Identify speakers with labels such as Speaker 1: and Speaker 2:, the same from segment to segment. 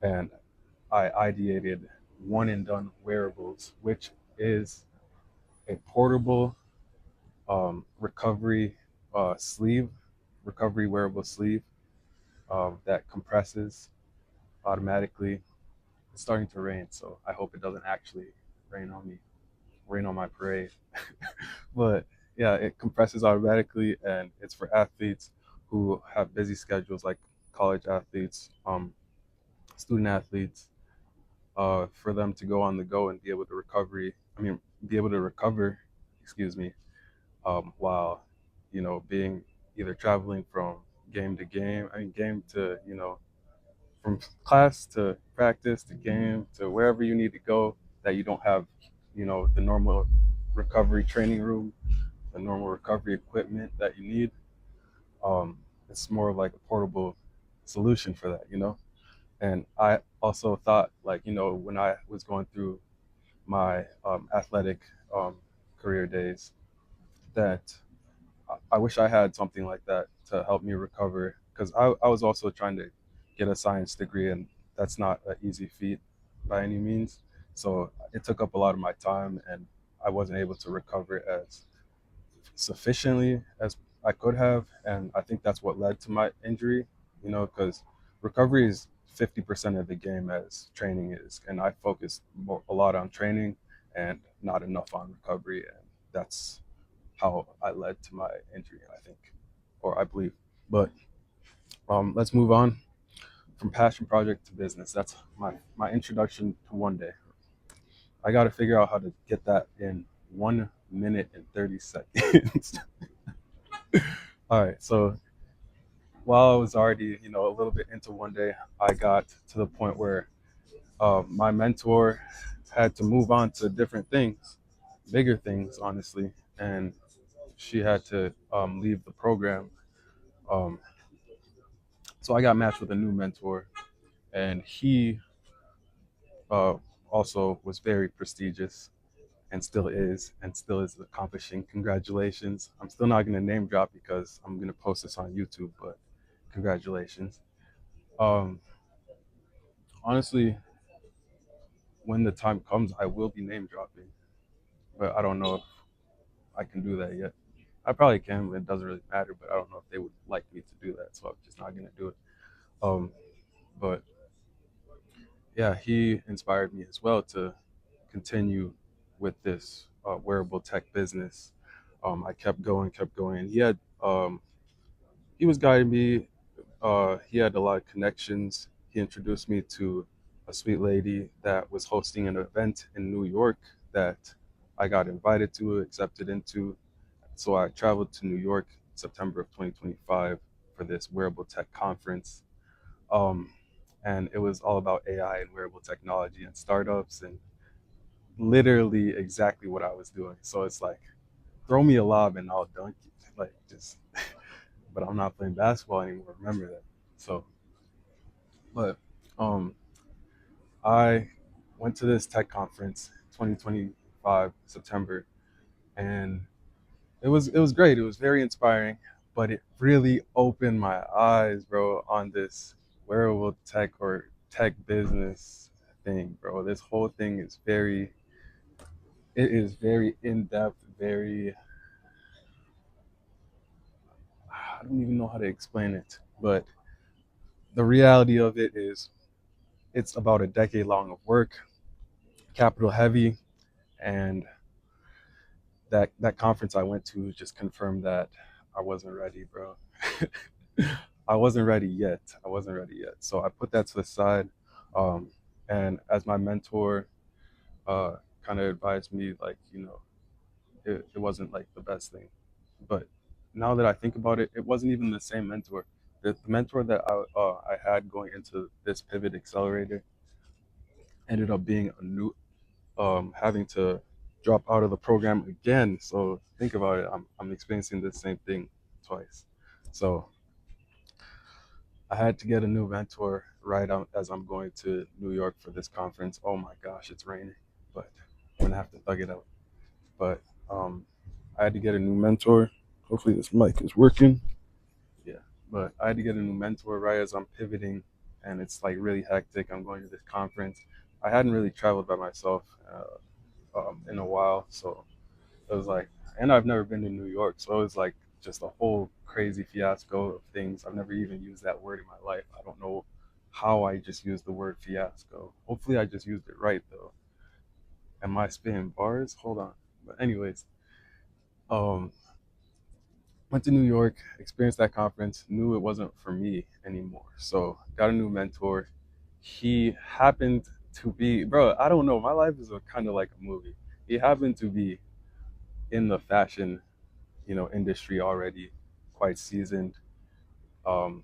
Speaker 1: and I ideated one and done wearables, which is a portable recovery sleeve, recovery wearable sleeve that compresses automatically. It's starting to rain, so I hope it doesn't actually rain on me, rain on my parade. But yeah, it compresses automatically, and it's for athletes who have busy schedules, like college athletes, student athletes, for them to go on the go and be able to be able to recover, excuse me, while being either traveling from game to game. Game to from class to practice to game to wherever you need to go that you don't have, the normal recovery training room, the normal recovery equipment that you need. Um, it's more of like a portable solution for that. And I also thought, like, when I was going through my athletic um, career days, that I wish I had something like that to help me recover, because I was also trying to get a science degree, and that's not an easy feat by any means. So it took up a lot of my time, and I wasn't able to recover as sufficiently as I could have. And I think that's what led to my injury, because recovery is 50% of the game as training is. And I focused a lot on training and not enough on recovery. And that's how I led to my injury, I think, or I believe. But let's move on from passion project to business. That's my introduction to one day. I got to figure out how to get that in 1 minute and 30 seconds. All right. So while I was already, a little bit into one day, I got to the point where my mentor had to move on to different things, bigger things, honestly. And she had to leave the program. Um, so I got matched with a new mentor, and he uh, also was very prestigious and still is accomplishing. Congratulations. I'm still not going to name drop because I'm going to post this on YouTube, but congratulations. Um, Honestly, when the time comes, I will be name dropping, but I don't know if I can do that yet. I probably can, but it doesn't really matter. But I don't know if they would like me to do that, so I'm just not gonna do it. Um, but yeah, he inspired me as well to continue with this wearable tech business. I kept going, kept going. He was guiding me. He had a lot of connections. He introduced me to a sweet lady that was hosting an event in New York that I got invited to, accepted into. So I traveled to New York in September of 2025 for this wearable tech conference. Um, and it was all about AI and wearable technology and startups, and literally exactly what I was doing. So it's like, throw me a lob and I'll dunk it. Like, just, but I'm not playing basketball anymore. Remember that. So, but um, I went to this tech conference 2025 September, and it was great. It was very inspiring, but it really opened my eyes, bro, on this wearable tech or tech business thing, bro. This whole thing is very in depth, very, I don't even know how to explain it, but the reality of it is it's about a decade long of work, capital heavy, and that conference I went to just confirmed that I wasn't ready, bro. I wasn't ready yet. I wasn't ready yet. So I put that to the side. Um, and as my mentor uh, kind of advised me, like, it wasn't like the best thing. But now that I think about it, it wasn't even the same mentor. The mentor that I had going into this pivot accelerator ended up being a new, having to drop out of the program again. So think about it. I'm experiencing the same thing twice. So I had to get a new mentor right out as I'm going to New York for this conference. Oh my gosh, it's raining, but I'm gonna have to thug it out. But um, I had to get a new mentor. Hopefully this mic is working. Yeah, but I had to get a new mentor right as I'm pivoting. and it's like really hectic. I'm going to this conference. I hadn't really traveled by myself in a while, so it was like, and I've never been to New York, so it was like just a whole crazy fiasco of things. I've never even used that word in my life. I don't know how I just used the word fiasco. Hopefully, I just used it right though. Am I spitting bars? Hold on. But anyways, um, went to New York, experienced that conference, knew it wasn't for me anymore. So got a new mentor. He happened to be, bro, I don't know. My life is a kind of like a movie. He happened to be in the fashion, industry already, quite seasoned. Um,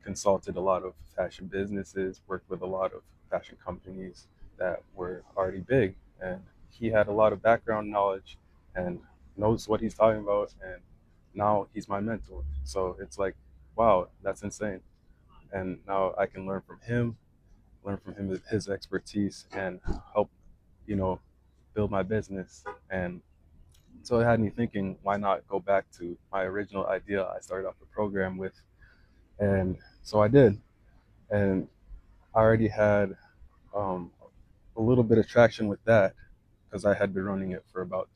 Speaker 1: Consulted a lot of fashion businesses, worked with a lot of fashion companies that were already big, and he had a lot of background knowledge and knows what he's talking about. And now he's my mentor. So it's like, wow, that's insane. And now I can learn from him his expertise, and help, you know, build my business. And so it had me thinking, why not go back to my original idea I started off the program with? And so I did. And I already had um, a little bit of traction with that because I had been running it for about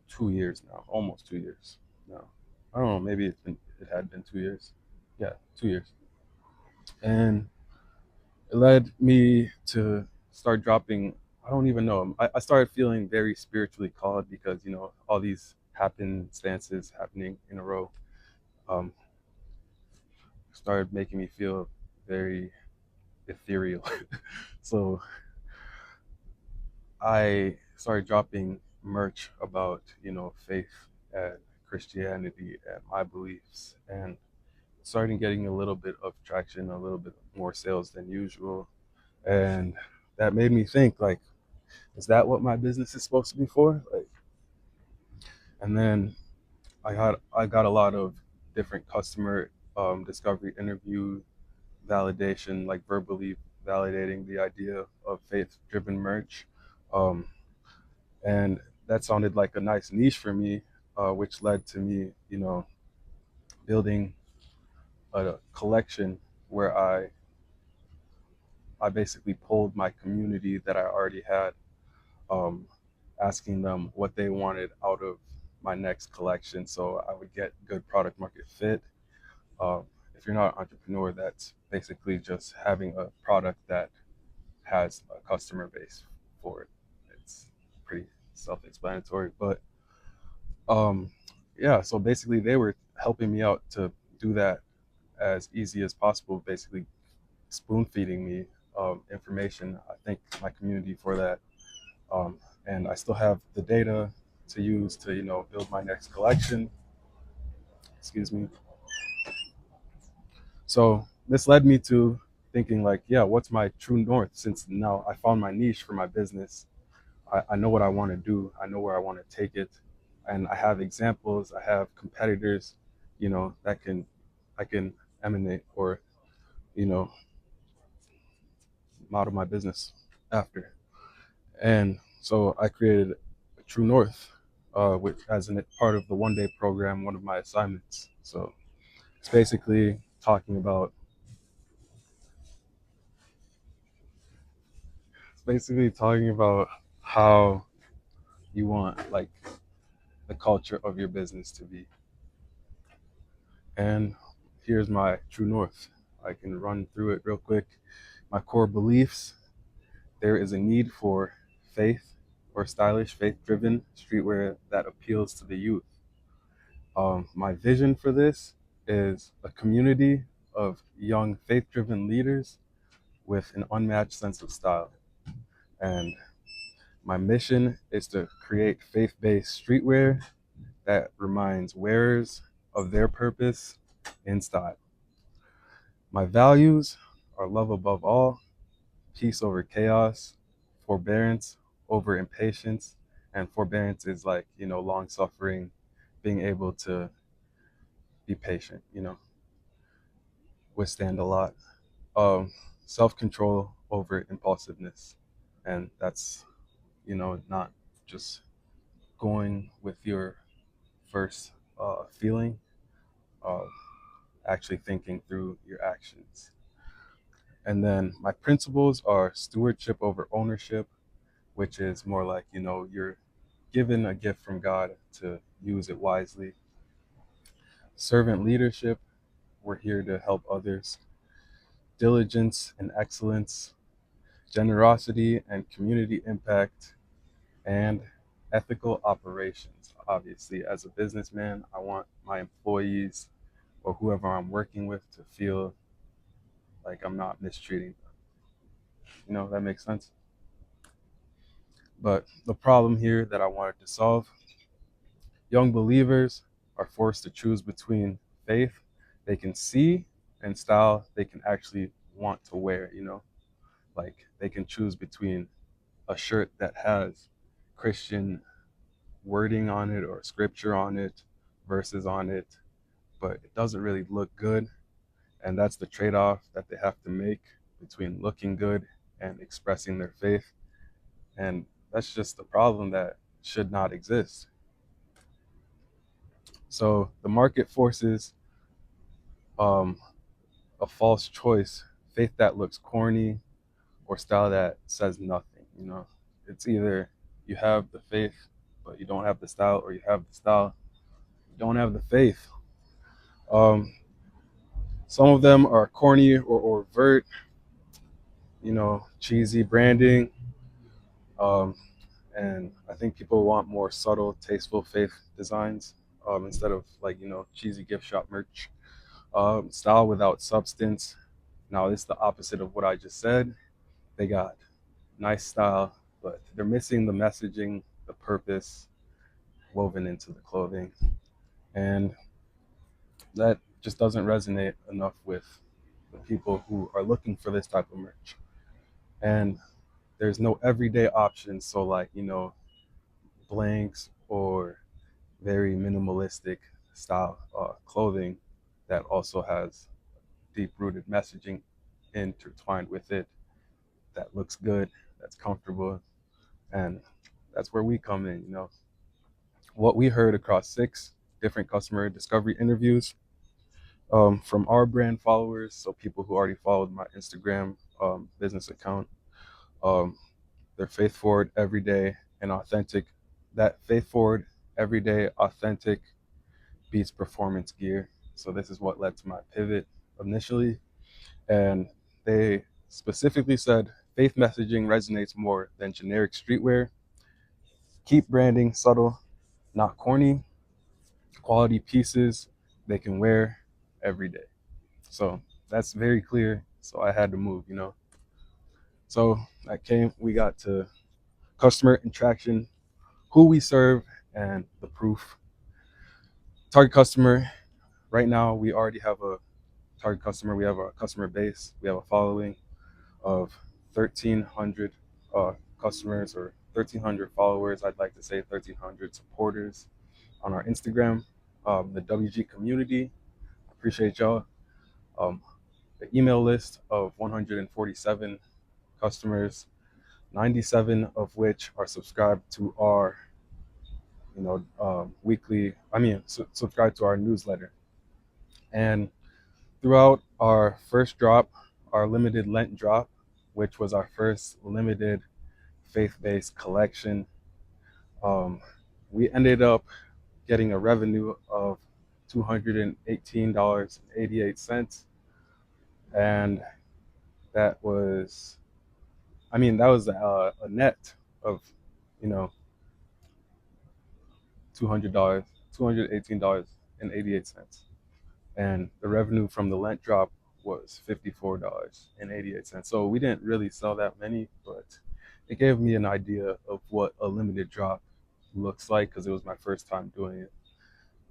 Speaker 1: 2 years now, almost 2 years now. I don't know, maybe it had been 2 years. Yeah, 2 years. And it led me to start dropping. I don't even know. I started feeling very spiritually called because all these happenstances happening in a row um, started making me feel very ethereal. So I started dropping merch about faith and Christianity and my beliefs, and starting getting a little bit of traction, a little bit more sales than usual. And that made me think, like, is that what my business is supposed to be for? Like, and then I got a lot of different customer discovery, interview validation, like verbally validating the idea of faith driven merch. Um, and that sounded like a nice niche for me, which led to me, building a collection where I basically pulled my community that I already had, um, asking them what they wanted out of my next collection, so I would get good product market fit. Um, if you're not an entrepreneur, that's basically just having a product that has a customer base for it. It's pretty self-explanatory, but um, yeah. So basically, they were helping me out to do that as easy as possible. Basically, spoon feeding me information. I thank my community for that, um, and I still have the data to use to build my next collection. Excuse me. So this led me to thinking, like, yeah, what's my true north? Since now I found my niche for my business, I know what I want to do. I know where I want to take it, and I have examples. I have competitors, that I can emanate or you know model my business after. And so I created True North, which as a part of the 1 day program, one of my assignments. So it's basically talking about how you want, like, the culture of your business to be. And here's my True North. I can run through it real quick. My core beliefs: there is a need for faith or stylish, faith driven streetwear that appeals to the youth. My vision for this is a community of young faith driven leaders with an unmatched sense of style. And my mission is to create faith based streetwear that reminds wearers of their purpose in style. My values are love above all, peace over chaos, forbearance over impatience. And forbearance is like, long suffering, being able to be patient, withstand a lot. Self control over impulsiveness. And that's, not just going with your first feeling, uh, actually thinking through your actions. And then my principles are stewardship over ownership, which is more like, you're given a gift from God to use it wisely. Servant leadership, we're here to help others. Diligence and excellence, generosity and community impact, and ethical operations. Obviously, as a businessman, I want my employees or whoever I'm working with to feel like I'm not mistreating them. That makes sense. But the problem here that I wanted to solve, young believers are forced to choose between faith they can see and style they can actually want to wear. Like they can choose between a shirt that has Christian wording on it or scripture on it, verses on it, but it doesn't really look good. And that's the trade off that they have to make between looking good and expressing their faith. And that's just a problem that should not exist. So the market forces um, a false choice, faith that looks corny or style that says nothing. It's either you have the faith, but you don't have the style, or you have the style, you don't have the faith. Um, some of them are corny or overt, cheesy branding. Um, and I think people want more subtle, tasteful faith designs instead of like cheesy gift shop merch. Style without substance. Now it's the opposite of what I just said. They got nice style, but they're missing the messaging, the purpose woven into the clothing, and that just doesn't resonate enough with the people who are looking for this type of merch. And there's no everyday options, so like blanks or very minimalistic style clothing that also has deep rooted messaging intertwined with it, that looks good, that's comfortable. And that's where we come in. What we heard across 6 different customer discovery interviews from our brand followers, so people who already followed my Instagram business account, um, they're faith forward, everyday, and authentic. That faith forward, everyday, authentic beats performance gear. So this is what led to my pivot initially. And they specifically said faith messaging resonates more than generic streetwear. Keep branding subtle, not corny. Quality pieces they can wear every day. So that's very clear. So I had to move. So we got to customer interaction, who we serve, and the proof. Target customer, right now we already have a target customer. We have a customer base. We have a following of 1,300 customers, or 1,300 followers. I'd like to say 1,300 supporters on our Instagram. The WG community, appreciate y'all. Um, the email list of 147 customers, 97 of which are subscribed to our, weekly. Subscribe to our newsletter. And throughout our first drop, our limited Lent drop, which was our first limited faith-based collection, we ended up getting a revenue of $218.88, and that was, that was a net of, you know, $200, $218.88, and the revenue from the Lent drop was $54.88. So we didn't really sell that many, but it gave me an idea of what a limited drop looks like because it was my first time doing it.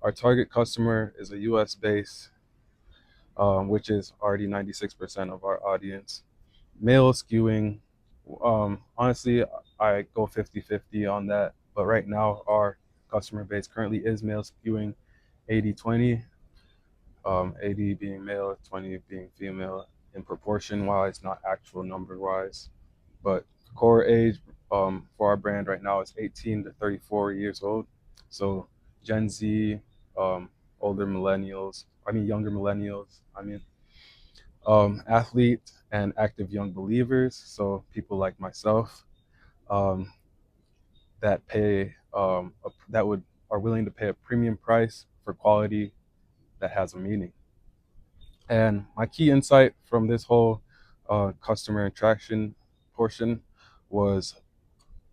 Speaker 1: Our target customer is a US base, which is already 96% of our audience. Male skewing, honestly, I go 50-50 on that. But right now, our customer base currently is male skewing 80-20, 80 being male, 20 being female in proportion wise, not actual number wise. But core age for our brand right now is 18 to 34 years old. So Gen Z, older millennials, younger millennials, athlete, and active young believers. So people like myself um, that pay that would are willing to pay a premium price for quality that has a meaning. And my key insight from this whole customer interaction portion was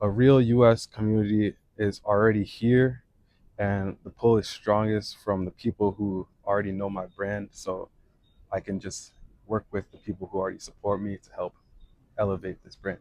Speaker 1: a real US community is already here, and the pull is strongest from the people who already know my brand. So I can just work with the people who already support me to help elevate this brand.